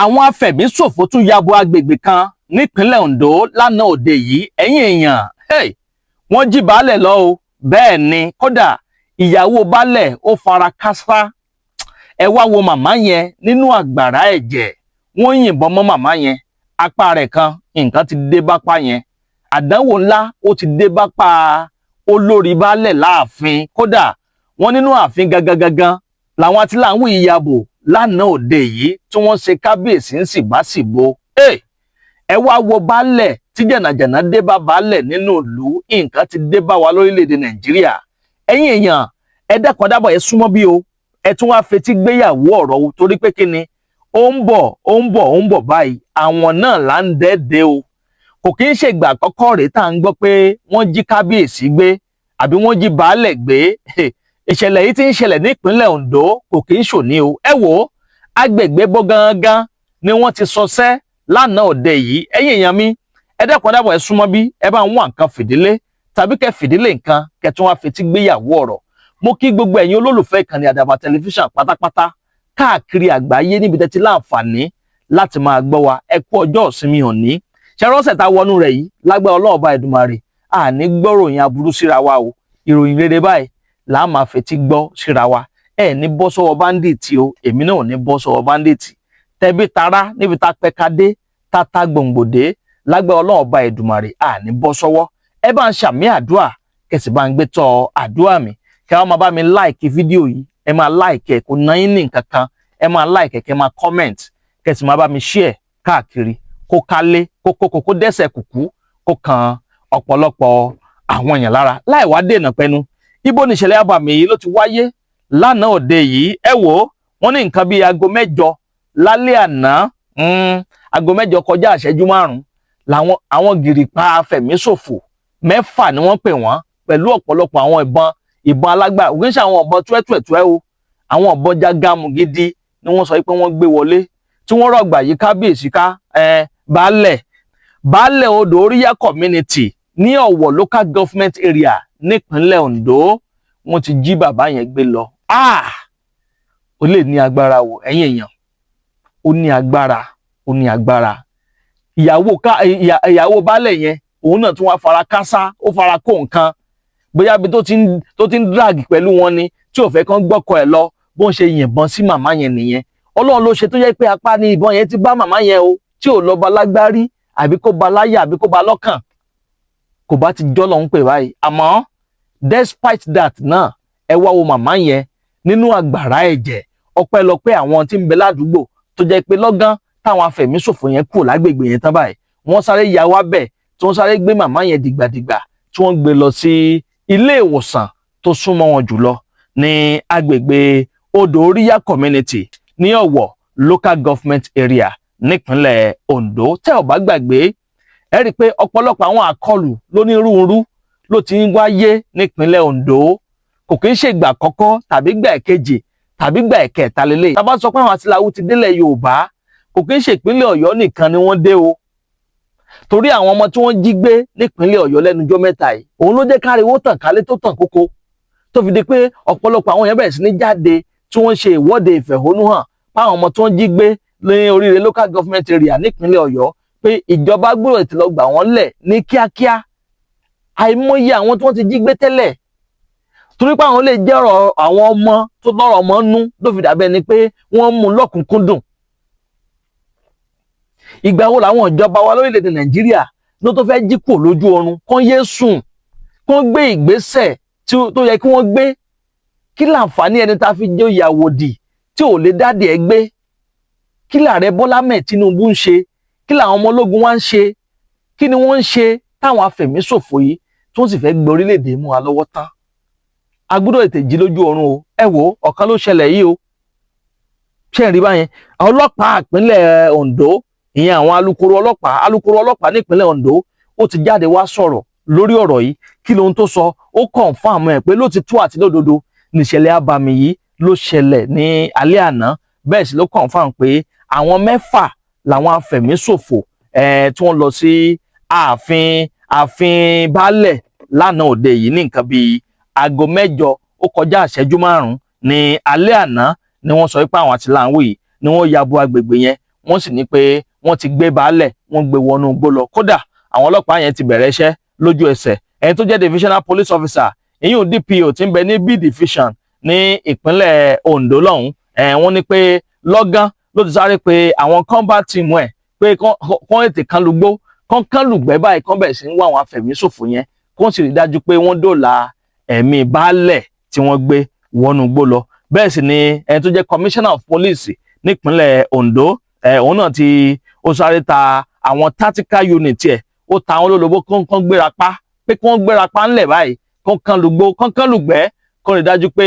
àwọn afẹ̀míṣòfò tún ya bo agbègbè kan nípínlẹ̀ Ondo lánàá òde yìí. Ẹ̀yin èèyàn, wọ́n jí baálẹ̀ lọ o. Bẹ́ẹ̀ ni, kódà ìyàwó baálẹ̀ ó fara káásá. Ẹ wá wo màmá yẹn nínú àgbàrá ẹ̀jẹ̀. Wọ́n yìnbọn mọ́ màmá yẹn. Apá rẹ̀ kan nǹkan ti dé bápá yẹn. Àdánwò ńlá ó ti dé bápá olórí baálẹ̀ láàfin. Kódà wọ́n nínú ààfin gangan làwọn atiláwí ìyàbò lánàá òde yìí tí wọ́n ṣe kábíyèsí ń síbáṣìbo. Ẹ wá wo baálẹ̀ tí jànàjànà dé bá baálẹ̀ nínú ìlú. Nǹkan ti dé bá wa lórílẹ̀‐èdè Nàìjíríà. Ẹ̀yin èèyàn, ẹ dákun dábọ̀ ẹ súnmọ́ bí o. Ẹ tún wá fetí gbéyàwó ọ̀rọ̀ o, torí pé kí ni ó ń bọ̀ báyìí. Àwọn náà là ń dẹ́ẹ̀dẹ́ o. Kò kí ń ṣe ìgbà àkọ́kọ́ rèé tá à ń gbọ́ pé wọ́n jí kábíyèsí gbé àbí wọ́n jí baálẹ̀ gbé. Ìṣẹ̀lẹ̀ yìí ti ń ṣẹlẹ̀ nípínlẹ̀ Ondo kò kí ń ṣòní o. Ẹ wò ó, agbègbè bó gangan ni wọ́n ti sọsẹ́ lánàá òde yìí. Ẹ̀yin èèyàn mi, ẹ dákun dábọ̀ ẹ súnmọ́ bí, ẹ bá ń wá nǹkan fìdílé tàbí kẹ́ fìdílé nǹkan kẹ́ tún wá fetí gbéyàwó ọ̀rọ̀. Mo kí gbogbo ẹ̀yin olólùfẹ́ ìkànnì Àdàbà tẹlifíṣàn pátápátá káàkiri àgbáyé níbi tẹ́ ti láǹfààní láti máa gbọ́ wa. Ẹ kú ọjọ́ ìsinmi òní. Ṣé rọ́ṣẹ̀ tá wọnú rẹ̀ yìí lágbára Ọlọ́run Ọba Èdùmàrè, àní gbọ́ròyìn aburú síra wa o. Ìròyìn rere báyìí là á máa fetí gbọ́ síra wa. Ẹ ní bọ́ sọ́wọ́ báńdíìtì o, èmi náà ò ní bọ́ sọ́wọ́ báńdíìtì. Tẹbí tará níbi tá pẹ́ka dé, tata gbòǹgbòdé lágbára Ọlọ́run Ọba Èdùmàrè, àní bọ́ sọ́wọ́. Ẹ bá ń ṣàmì àdúrà, kẹsì bá ń gbé tọ́ àdúrà mi. Kẹ́ wá máa bá mi láìkì fídíò yìí, ẹ máa láìkì ẹ̀ kò náà yín ní nǹkan kan, ẹ máa láìkì kẹ́ máa comment, kẹsì máa bá mi share káàkiri kó kálé kó dẹ́sẹ̀ kùkú kó kan ọ̀pọ̀lọpọ̀ àwọn èèyàn lára. Láì wá dènà pẹnu, ibo ni ìṣẹ̀lẹ̀ abàmì yìí ló ti wáyé lánàá òde yìí. Ẹ wò ó, wọ́n ní nǹkan bíi aago 6 lálẹ́ àná, aago 6 kọjá ìṣẹ́jú 5 làwọn àwọn gìrìpá afẹ̀míṣòfò 6 ni wọ́n pè wọ́n pẹ̀lú ọ̀pọ̀lọpọ̀ àwọn ìbọn alágbára. Ògùn ṣe àwọn ọ̀bọ tuẹ́tuẹ́tuẹ́ o, àwọn ọ̀bọ jágámù gidi ni wọ́n sọ pé wọ́n gbé wọlé tí wọ́n rọ̀gbà yí kábíyèsí ká baálẹ̀ odò oríyá community ní Ọ̀wọ̀ local government area nípínlẹ̀ Ondo. Wọ́n ti jí bàbá yẹn gbé lọ. Ó lè ní agbára wò ẹ̀yin èèyàn, ó ní agbára. Ìyàwó baálẹ̀ yẹn òun náà tún wá fara kásá, ó fara kó nǹkan. Bóyá bí tó ti ń drag pẹ̀lú wọn ni tí ò fẹ́ kán gbọ́kọ̀ ẹ̀ lọ, bó ń ṣe yìnbọn sí màmá yẹn nìyẹn. Ọlọ́run ló ṣe tó yẹ pé apá ni ìbọn yẹn ti bá màmá yẹn o, tí ò lọ bá lágbárí àbí kó bá láyà àbí kó bá lọ́kàn, kò bá ti jọ́ lọ́hún pè báyìí. Àmọ́ despite that náà, ẹ wá wo màmá yẹn nínú àgbàrá ẹ̀jẹ̀. Ọpẹ́lọpẹ́ àwọn tí ń bẹ ládùúgbò tó jẹ́ pé lọ́gán táwọn afẹ̀míṣòfò yẹn kù lágbègbè yẹn tán báyìí, wọ́n sáré ya wá bẹ̀ tí wọ́n sáré gbé màmá yẹn dìgbàdìgbà tí wọ́n gbé lọ sí ilé ìwòsàn tó súnmọ́ wọn jùlọ ní agbègbè odò oríyá community ní Ọ̀wọ̀ local government area nípínlẹ̀ Ondo. Tẹ́ ò bá gbàgbé, ẹ rí i pé ọ̀pọ̀lọpọ̀ àwọn àkọlù lónírúurú ló ti ń wáyé nípínlẹ̀ Ondo. Kò kí ń ṣe ìgbà àkọ́kọ́ tàbí ìgbà ẹ̀kejì tàbí ìgbà ẹ̀kẹta lélẹ̀. Tá bá sọ pé àwọn atiláwí ti délẹ̀ Yorùbá, kò kí ń ṣe ìpínlẹ̀ Ọ̀yọ́ nìkan ni wọ́n dé o. Torí àwọn ọmọ tí wọ́n jí gbé nípínlẹ̀ Ọ̀yọ́ lẹ́nujọ́ mẹ́ta yìí, òun ló jẹ́ káriwó tàn kálé tó tàn kókó, tó fi di pé ọ̀pọ̀lọpọ̀ àwọn èèyàn bẹ̀rẹ̀ sí ní jáde tí wọ́n ṣe ìwọ́de ìfẹ̀hónúhàn fáwọn ọmọ tí wọ́n jí gbé ní Oríire local government area nípínlẹ̀ Ọ̀yọ́, pé ìjọba gbọ́dọ̀ ti lọ gbà wọ́n lẹ̀ ní kíákíá. Àìmọye àwọn tí wọ́n ti jí gbé tẹ́lẹ̀, torí pé àwọn lè jẹ́ ọ̀rọ̀ àwọn ọmọ tó lọ́rọ̀ ọmọ nú ló fi dàbẹ́ ni pé wọ́n mú lọ́kùnkúndùn. Ìgbà wo làwọn ìjọba wa lórílẹ̀‐èdè Nàìjíríà ló tó fẹ́ jí kúrò lójú oorun, kán yé sùn, kán gbé ìgbésẹ̀ tó yẹ kí wọ́n gbé? Kí láǹfààní ẹni tá a fi jẹ́ ìyàwòdì tí ò lè dáàdì ẹ gbé? Kí lààrẹ Bọ́lá Ahmed Tinubu ń ṣe? Kí làwọn ọmọ ológun wá ń ṣe? Kí ni wọ́n ń ṣe táwọn afẹ̀míṣòfò yìí tí wọ́n sì fẹ́ gbé orílẹ̀-èdè mú wa lọ́wọ́ tán? A gbọ́dọ̀ tètè jí lójú oorun o. Ẹ wò ó, ọ̀kan ló ṣẹlẹ̀ yìí o. Ṣé ẹ rí báyẹn? Àwọn ọlọ́pàá ìpínlẹ̀ Ondo, ìyẹn àwọn alukoro ọlọ́pàá nípínlẹ̀ Ondo, ó ti jáde wá sọ̀rọ̀ lórí ọ̀rọ̀ yìí. Kí lohun tó sọ? Ó confirm ẹ̀ pé lótìtọ́ àti lódodo níṣẹ̀lẹ̀ abàmì yìí ló ṣẹlẹ̀ ní alẹ́ àná. Bẹ́ẹ̀ sì ló confirm pé àwọn 6 làwọn afẹ̀míṣòfò tí wọ́n lọ sí ààfin baálẹ̀ lánàá òde yìí ní nǹkan bíi aago 6 ó kọjá ìṣẹ́jú 5 ní alẹ́ àná ni wọ́n sọ pé àwọn atiláwí yìí ni wọ́n ya bo agbègbè yẹn, wọ́n sì ní pé wọ́n ti gbé baálẹ̀ wọ́n gbé wọnú igbó lọ kódà àwọn ọlọ́pàá yẹn ti bẹ̀rẹ̀ iṣẹ́ lójú ẹsẹ̀ ẹni tó jẹ́ divisional police officer ìyún DPO tí ń bẹ ní B division ní ìpínlẹ̀ Ondo lọ́hùn wọ́n ní pé lọ́gán ló ti sáré pé àwọn combat team ẹ̀ pé kán ètè kan lùgbó kán lùgbẹ́ báyìí kán bẹ̀rẹ̀ sí ń wá àwọn afẹ̀míṣòfò yẹn kó sì rí dájú pé wọ́n dóòlà ẹ̀mí baálẹ̀ tí wọ́n gbé wọnú igbó lọ bẹ́ẹ̀ sì ni ẹni tó jẹ́ commissioner of police nípínlẹ̀ Ondo òun náà tí ó sáré ta àwọn tactical unit ẹ̀ ó ta àwọn olólobó kán gbéra pa pé kí wọ́n gbéra pa ńlẹ̀ báyìí kán lùgbó kán lùgbẹ́ kán rí dájú pé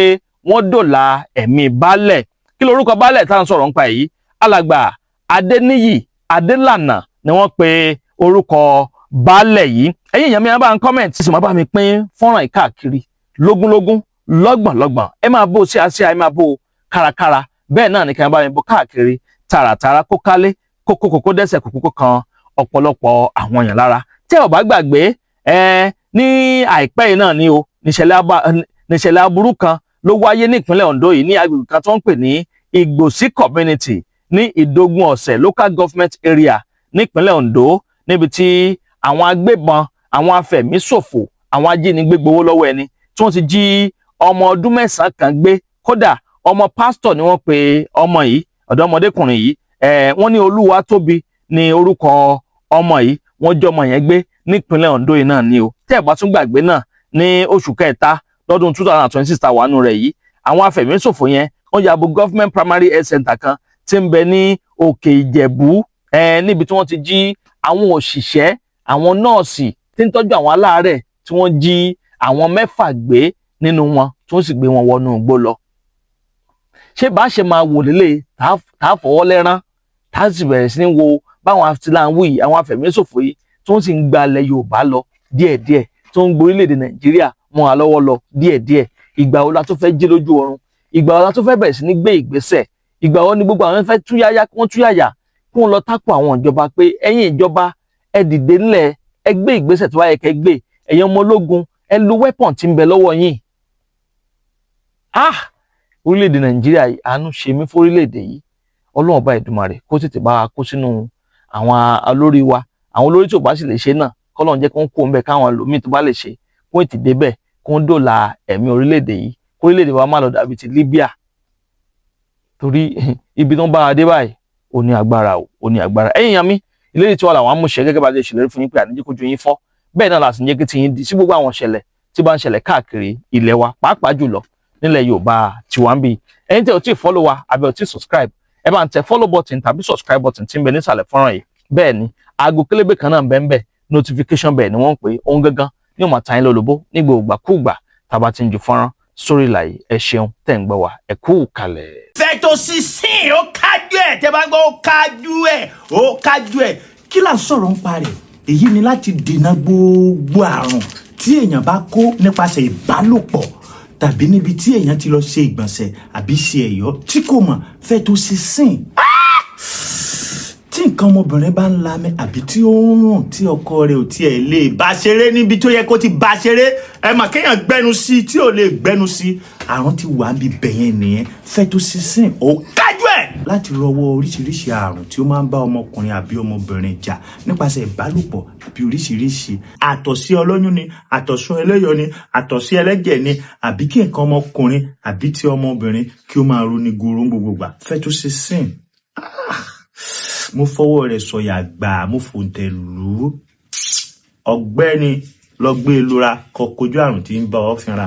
wọ́n dóòlà ẹ̀mí baálẹ̀ kí lorúkọ baálẹ̀ tá à ń sọ̀rọ̀ nípa èyí alàgbà Adéníyì Adélànà ni wọ́n pe orúkọ baálẹ̀ yìí ẹ̀yin èèyàn mi bá ń comment sì máa bá mi pín fọ́nrán yìí káàkiri lógúnlógún lọ́gbọ̀nlọ́gbọ̀n ẹ máa bó síáṣíá ẹ máa bó kárakára bẹ́ẹ̀ náà ni kí n bá mi bó káàkiri tààràtààrà kó kálé kókó dẹ́sẹ̀ kókó kan ọ̀pọ̀lọpọ̀ àwọn èèyàn lára tẹ́ ò bá gbàgbé ní àìpẹ́ yìí náà ni o níṣẹ̀lẹ̀ aburú kan ló wáyé ní ìpínlẹ̀ Ondo yìí ní agbègbè kan tó ń pè ní Ìgbòsí community ní Ìdógún Ọ̀sẹ̀ local government area nípínlẹ̀ Ondo níbi tí àwọn agbébọn àwọn afẹ̀míṣòfò àwọn ajínigbé gbowó lọ́wọ́ ẹni tí wọ́n ti jí ọmọ ọdún 9 kan gbé kódà ọmọ pásítọ̀ ni wọ́n pe ọmọ yìí ọ̀dọ́mọdékùnrin yìí wọ́n ní Olúwatóbi ní orúkọ ọmọ yìí wọ́n jọ ọmọ yẹn gbé nípínlẹ̀ Ondo yìí náà ni o tẹ́ ẹ̀ bá tún gbàgbé náà ní oṣù kẹta lọ́dún 2026 tàwánú rẹ̀ yìí àwọn afẹ̀míṣòfò yẹn wọ́n ya bo government primary health center kan tí ń bẹ ní Òkè Ìjẹ̀bú níbi tí wọ́n ti jí àwọn òṣìṣẹ́ àwọn nọ́ọ̀sì tí ń tọ́jú àwọn aláàárẹ̀ tí wọ́n jí àwọn 6 gbé nínú wọn tí wọ́n sì gbé wọn wọnú igbó lọ. ṣé bá ṣe máa wò lélẹ̀ tá a fọwọ́ lẹ́rán tá a sì bẹ̀rẹ̀ sí ní wo báwọn afitiláwí yìí àwọn afẹ̀míṣòfò yìí tí wọ́n sì ń gba ilẹ̀ Yorùbá lọ díẹ̀díẹ̀ tí wọ́n ń gborílẹ̀-èdè Nàìjíríà mọ́ wa lọ́wọ́ lọ díẹ̀díẹ̀ ìgbà wo la tó fẹ́ jí lójú oorun ìgbà wo la tó fẹ́ bẹ̀rẹ̀ sí ní gbé ìgbésẹ̀ ìgbà wo ni gbogbo àwọn fẹ́ túyáyá wọ́n túyàyà kí wọ́n lọ tápọ̀ àwọn ìjọba pé ẹ̀yin ìjọba ẹ dìde ńlẹ̀ ẹ gbé ìgbésẹ̀ tó wáyé kẹ́ gbé ẹ̀yin ọmọ ológun ẹ lo weapon tí ń bẹ lọ́wọ́ yín. Orílẹ̀-èdè Nàìjíríà àánú ṣe mí fórílẹ̀-èdè yìí Ọlọ́run ọba Èdùmàrè kó tètè bá wa kó sínú àwọn olórí wa àwọn olórí tó bá sì lè ṣe náà kọ́lọ́run jẹ́ kó ń kó ń bẹ káwọn ẹlòmíì tó bá lè ṣe kó ètì débẹ̀ kó ń dòòlà ẹ̀mí orílẹ̀-èdè yìí kó orílẹ̀-èdè wa má lọ dàbí ti Libya torí ibi tó ń bá wa dé báyìí ó ní agbára ó ní agbára ẹ̀yin yàn mí ìlérí tí wà làwọn amúṣẹ gẹ́gẹ́ bá lè ṣèlérí fún yín pé àníjẹ́ kójú yín fọ́ bẹ́ẹ̀ náà láti jẹ́ kí ti yín di sí gbogbo àwọn ìṣẹ̀lẹ̀ tí bá ń ṣẹlẹ̀ káàkiri ilẹ̀ wa pàápàá jùlọ nílẹ̀ Yorùbá tiwa ń bí ẹ̀yin tẹ́ ò tí ì follow wa àbí ò tí ì subscribe ẹ bá ń tẹ follow button tàbí subscribe button tí ń bẹ nísàlẹ̀ fọ́nrán yìí bẹ́ẹ̀ ni aago kélébé kan náà ń bẹ ń bẹ notification bell ni wọ́n ń pè ohun gangan ní ó máa ta yín lólobó ní gbogbo tàbá ti ń ju fọ́nrán sórí ìlàyé ẹ ṣeun tẹ́ ń gbọ́ wa ẹ kú kalẹ̀. Fetosísìn ó kájú ẹ̀ tẹ́ bá gbọ́ ó kájú ẹ̀ kí là ń sọ̀rọ̀ ń parẹ́ èyí ni láti dènà gbogbo àrùn tí èèyàn bá kó nípasẹ̀ ìbálòpọ̀ tàbí níbi tí èèyàn ti lọ ṣe ìgbọ̀nsẹ̀ àbí ṣe ẹ̀yọ́ tí kò mọ̀ Fetosísìn tí nǹkan ọmọbìnrin bá ń lami àbí tí ó ń rùn tí ọkọ rẹ̀ ò tiẹ̀ lè bá ṣeré níbi tó yẹ kó ti bá ṣeré ẹ mà kéèyàn gbẹnu sí tí ò lè gbẹnu sí àrùn ti wà níbi bẹ̀yẹn nìyẹn Fetosísìn ó kájú ẹ̀ láti rọwọ́ oríṣiríṣi àrùn tí ó máa ń bá ọmọkùnrin àbí ọmọbìnrin jà nípasẹ̀ ìbálòpọ̀ àbí oríṣiríṣi àtọ̀sí ọlọ́yún ni àtọ̀sún ẹlẹ́yọ̀ ni àtọ̀sí ẹlẹ́jẹ̀ ni àbí kí nǹkan ọmọkùnrin àbí tí ọmọbìnrin kí ó máa roni goro gbogbo gbà Fetosísìn mo fọwọ́ rẹ̀ sọ̀yà gbà mo fòǹtẹ̀ lù ú ọ̀gbẹ́ni lọ gbé e lura kó kojú àrùn tí ń bá ọ fínra.